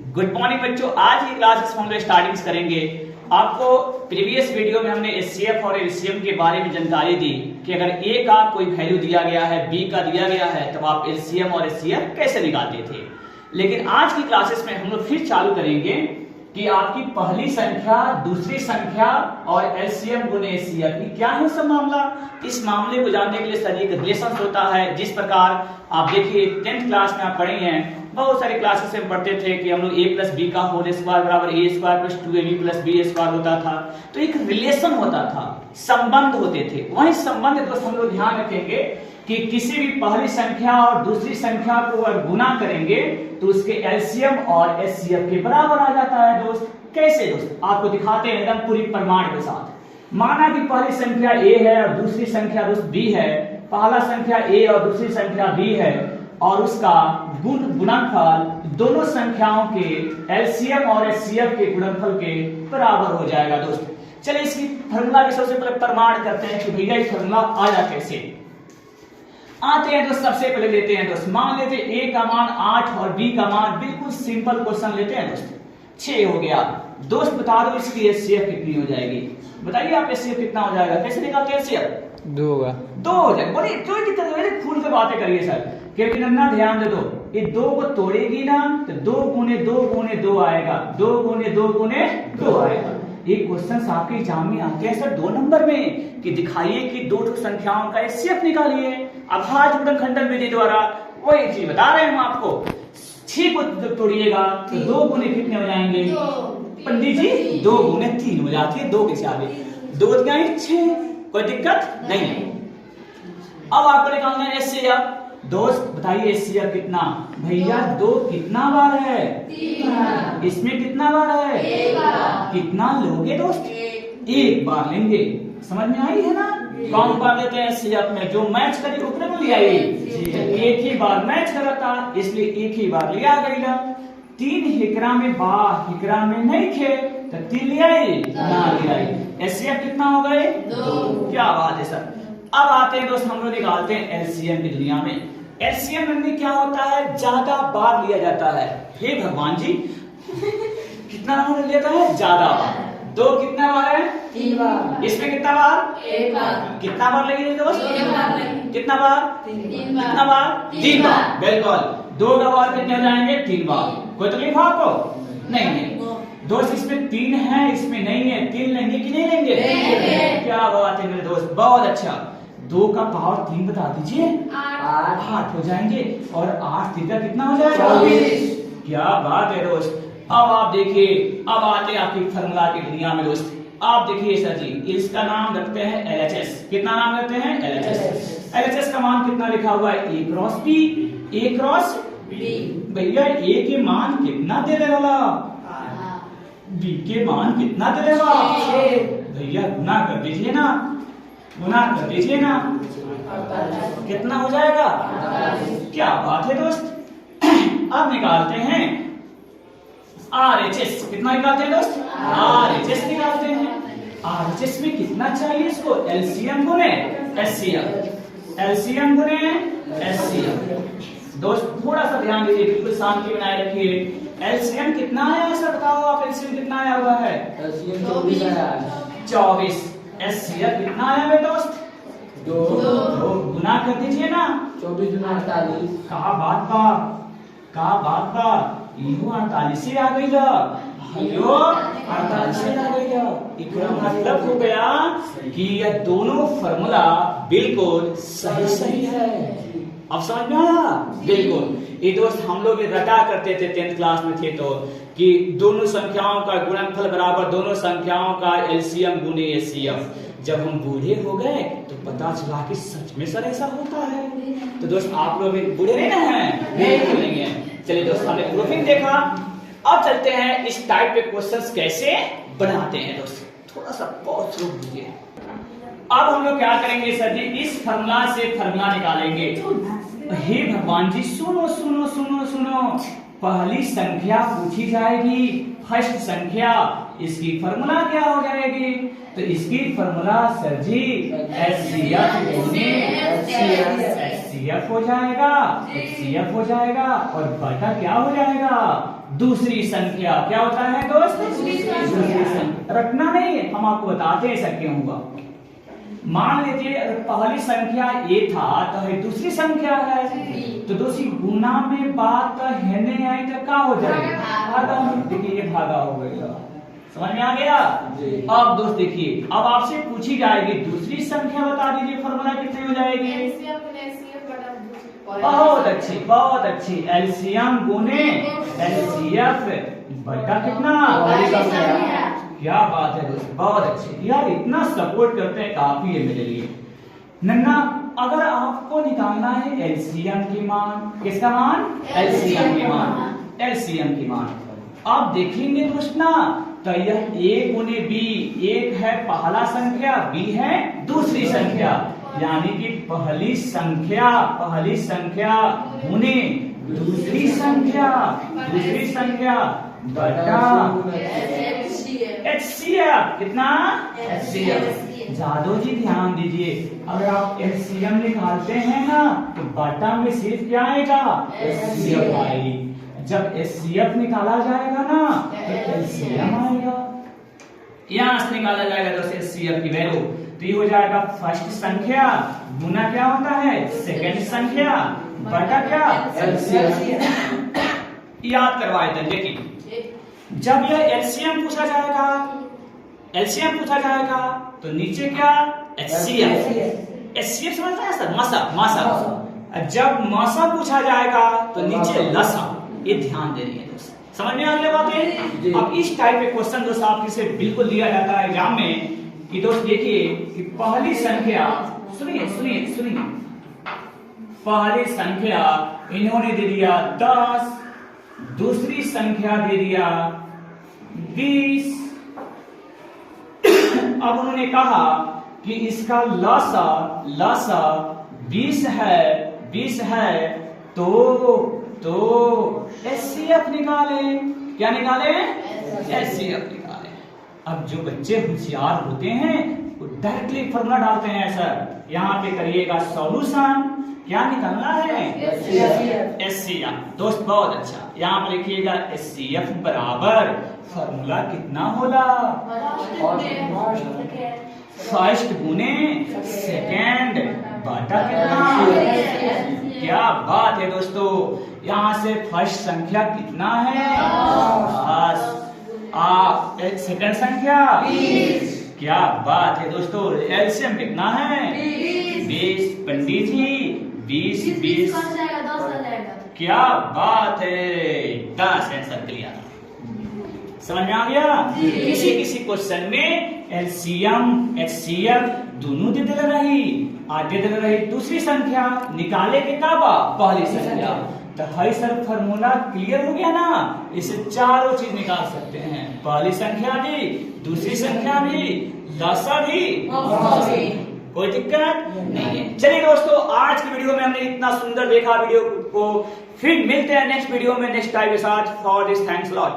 Good morning बच्चों। आज की क्लासेस में हम लोग स्टार्टिंग करेंगे। आपको प्रीवियस वीडियो में हमने एचसीएफ और एलसीएम के बारे में जानकारी दी कि अगर ए का कोई वैल्यू दिया गया है, बी का दिया गया है, तब आप एलसीएम और एचसीएफ कैसे निकालते थे। लेकिन आज की क्लासेस में हम लोग फिर चालू करेंगे कि आपकी पहली संख्या, दूसरी संख्या और एलसीएम गुने एचसीएफ की क्या है सब मामला। इस मामले को जानने के लिए सर एक रिलेशन होता है। जिस प्रकार आप देखिए 10th क्लास में आप पढ़े हैं, बहुत सारी क्लासेस में पढ़ते थे कि हम लोग a प्लस बी का होल स्क्वायर बराबर A square plus 2ab plus B square होता था। तो एक रिलेशन होता था, संबंध होते थे। वही संबंध दोस्त हम लोग ध्यान रखेंगे कि किसी भी पहली संख्या और दूसरी संख्या को अगर गुना करेंगे तो उसके एलसीएम और एचसीएफ के बराबर आ जाता है दोस्त। कैसे दोस्त, आपको दिखाते हैं एकदम पूरी प्रमाण के साथ। माना कि पहली संख्या a है और दूसरी संख्या दोस्त b है। पहला संख्या a और दूसरी संख्या b है और उसका गुणनफल दोनों संख्याओं के एलसीएम और एचसीएफ के गुणनफल के बराबर हो जाएगा दोस्त। चलिए इसकी फॉर्मूला के सबसे पहले प्रमाण करते हैं कि भैया ये फॉर्मूला आया कैसे। आते हैं दोस्त, सबसे पहले लेते हैं दोस्त, मान लेते हैं a का मान 8 और b का मान, बिल्कुल सिंपल क्वेश्चन लेते हैं दोस्त, 6 हो गया। दोस्त बता दो इसकी एचसीएफ कितनी हो जाएगी। बताइए आप एचसीएफ कितना हो जाएगा, कैसे निकालते हैं एचसीएफ? 2 होगा। 2 हो जाएगा। बोलिए कोई दिक्कत नहीं, खुल के बातें करिए सर। क्योंकि नन्ना ध्यान दे दो, ये 2 को तोड़ेगी ना तो 2 गुने 2 गुने 2 आएगा, 2 गुने 2 गुने 2 आएगा। ये क्वेश्चन आपके एग्जाम में आते हैं सर 2 नंबर में कि दिखाइए कि दो संख्याओं का एचसीएफ निकालिए अभाज्य गुणनखंडन विधि द्वारा। वही चीज बता रहे हैं हम आपको। 6 को तोड़िएगा तो 2 गुने कितने हो जाएंगे पंडित जी? 2 गुने 3 हो जाती है, 2 के आगे 2 6, कोई दिक्कत नहीं। अब आपको निकालना है एचसीएफ। दोस्त बताइए एचसीएफ कितना? भैया 2 कितना बार है? 3 बार। इसमें कितना बार है? 1 बार। कितना लोगे दोस्त? 1 बार लेंगे। समझ में आई है ना? कौन बार लेते हैं एचसीएफ में? जो मैच करी ऊपर में लिया, एक ही बार मैच करा था इसलिए एक ही बार लिया गया। 3 हिकरा में बा हिकरा में नहीं खे तो 3 लिया ना लिया। एचसीएफ कितना हो गए? 2। क्या बात है सर। अब आते हैं दोस्त, हम लोग निकालते हैं एलसीएम की दुनिया में। एलसीएम में क्या होता है? ज्यादा बार लिया जाता है। हे भगवान जी कितना नंबर लेता है? ज्यादा बार। 2 कितना बार है? 3 बार। इसमें कितना बार? 1 बार। कितना बार लगेगी दोस्त? 1 बार लगेगी। कितना बार? 3 बार। कितना बार? 3 बार। बिल्कुल। 2 का बार कितने हो जाएंगे? 3 बार। कोई तकलीफ है आपको? नहीं। दोस्त इसमें 3 है, इसमें नहीं है। 3 लेंगे कि नहीं लेंगे? क्या बात है मेरे दोस्त, बहुत अच्छा। 2 का पावर 3 बता दीजिए। 8 हो जाएंगे और 8 3 का कितना हो जाएगा? 24। क्या बात है दोस्त। अब आप देखिए, अब आते हैं आपकी फॉर्मूला की दुनिया में दोस्त। आप देखिए सर जी, इसका नाम रखते हैं एलएचएस। कितना नाम रखते हैं? एलएचएस। एलएचएस का मान कितना लिखा हुआ है? a cross b, a cross b। भैया a के मान कितना दे दे वाला? b के मान कितना दे देगा? भैया गुना कर दीजिए ना, गुना कर दीजिए ना, कितना हो जाएगा? क्या बात है दोस्त। अब निकालते हैं आरएचएस। कितना निकालते हैं दोस्त? आरएचएस निकालते हैं। आरएचएस में कितना चाहिए इसको? एलसीएम गुने एचसीएफ, एलसीएम गुने एचसीएफ। दोस्त थोड़ा सा ध्यान दीजिए, बिल्कुल शांति बनाए रखिए। एलसीएम कितना आया सर बताओ आप? एलसीएम कितना आया हुआ है? एलसीएम 24 आया। 24। एचसीएफ कितना आया है दोस्त? 2। गुना कर दीजिए ना। 24 गुना 48। का बात बा, का बात बा। इहो 48 से आ गई ला। हेलो 48 से आ गई ला। इसका मतलब हो गया कि ये दोनों फार्मूला बिल्कुल सही सही है। अब समझ में आया? बिल्कुल। ये दोस्त हम लोग रटा करते थे 10th क्लास में थे तो कि दोनों संख्याओं का गुणनफल बराबर दोनों संख्याओं का एलसीएम गुने एचसीएफ। जब हम बूढ़े हो गए तो पता चला कि सच में सर ऐसा होता है। तो दोस्त आप लोग बूढ़े नहीं ना हैं? नहीं है। चलिए दोस्त, हमने प्रूफिंग देखा। अब चलते हैं इस टाइप के क्वेश्चंस कैसे बनाते हैं दोस्त। थोड़ा सा पॉज रोक दीजिए। अब हम लोग क्या करेंगे सर जी? इस फार्मूला से फार्मूला निकालेंगे। हे भगवान जी, सुनो सुनो सुनो सुनो। पहली संख्या पूछी जाएगी, फर्स्ट संख्या इसकी फॉर्मूला क्या हो जाएगी? तो इसकी फॉर्मूला सर जी HCF गुने HCF हो जाएगा, HCF हो जाएगा और बटा क्या हो जाएगा? दूसरी संख्या। क्या होता है दोस्त? दूसरी संख्या। रखना नहीं है, हम आपको बताते हैं ऐसा क्यों होगा। मान लीजिए अगर पहली संख्या A था तो है दूसरी संख्या है, तो दूसरी गुना में बात तो है नहीं आई तो क्या हो जाएगा? भागा। देखिए ये भागा हो गया, समझ में आ गया? अब दोस्त देखिए, अब आपसे पूछी जाएगी दूसरी संख्या, बता दीजिए फॉर्मूला कितनी हो जाएगी? बहुत अच्छी, बहुत अच्छी। एलसीएम गुने HCF बटा कितना? क्या बात है दोस्त, बहुत अच्छी यार, इतना सपोर्ट करते हैं काफी है मेरे लिए। नन्ना अगर आपको निकालना है एलसीएम की मान, किसका मान? एलसीएम की मान, एलसीएम की मान। आप देखेंगे दोस्त ना, तो यह A गुने B, एक है पहला संख्या, B है दूसरी संख्या, यानी कि पहली संख्या गुने दूसरी संख्या बटा HCF। कितना? HCF। जादव जी ध्यान दीजिए, अगर आप LCM निकालते हैं ना तो बटा में सिर्फ क्या आएगा? HCF आएगी। जब HCF निकाला जाएगा ना तो LCM आएगा, यहां से निकाला जाएगा तो HCF की वैल्यू। तो ये हो जाएगा फर्स्ट संख्या गुना क्या होता है? सेकंड संख्या बटा क्या? LCM। याद करवाए थे। देखिए जब यह LCM पूछा जाएगा तो नीचे क्या? HCF समझ रहे हैं सर? मासा। जब मासा पूछा जाएगा तो नीचे लसा। ये ध्यान दे रही है दोस्त, समझ में आ गया बातें? अब इस टाइप के क्वेश्चन दोस्त आपके से बिल्कुल दिया जाता है एग्जाम में कि दोस्त देखिए कि पहली संख्या, सुनिए, पहली संख्या इन्होंने दे दिया 10, दूसरी संख्या दे दिया 20। अब उन्होंने कहा कि इसका लसा 20 है तो HCF निकाले। क्या निकाले? HCF निकाले। अब जो बच्चे होशियार होते हैं वो डायरेक्टली फॉर्मूला डालते हैं सर, यहाँ पे करिएगा सॉल्यूशन, क्या निकालना है? HCF। दोस्त बहुत अच्छा, यहाँ पर लिखिएगा HCF बराबर फॉर्मूला कितना होला? फर्स्ट गुने सेकंड बटा कितना? क्या बात है दोस्तों, यहाँ से फर्स्ट संख्या कितना है? 10। सेकंड संख्या 20। क्या बात है दोस्तों, एलसीएम कितना है? 20। पंडित जी 20। क्या बात है, 10 आंसर क्लियर। समझ में आ गया? किसी क्वेश्चन में एलसीएम HCF दोनों दे रही, आगे दे रही दूसरी संख्या, निकाले के काबा पहली संख्या। तो हाई सर फॉर्मूला क्लियर हो गया ना, इसे चारों चीज निकाल सकते हैं, पहली संख्या भी, दूसरी संख्या भी, लसा भी, कोई दिक्कत नहीं है। चलिए दोस्तों, आज की वीडियो में हमने इतना सुंदर देखा वीडियो को, फिर मिलते हैं नेक्स्ट वीडियो में नेक्स्ट टाइम के साथ। For this thanks lot.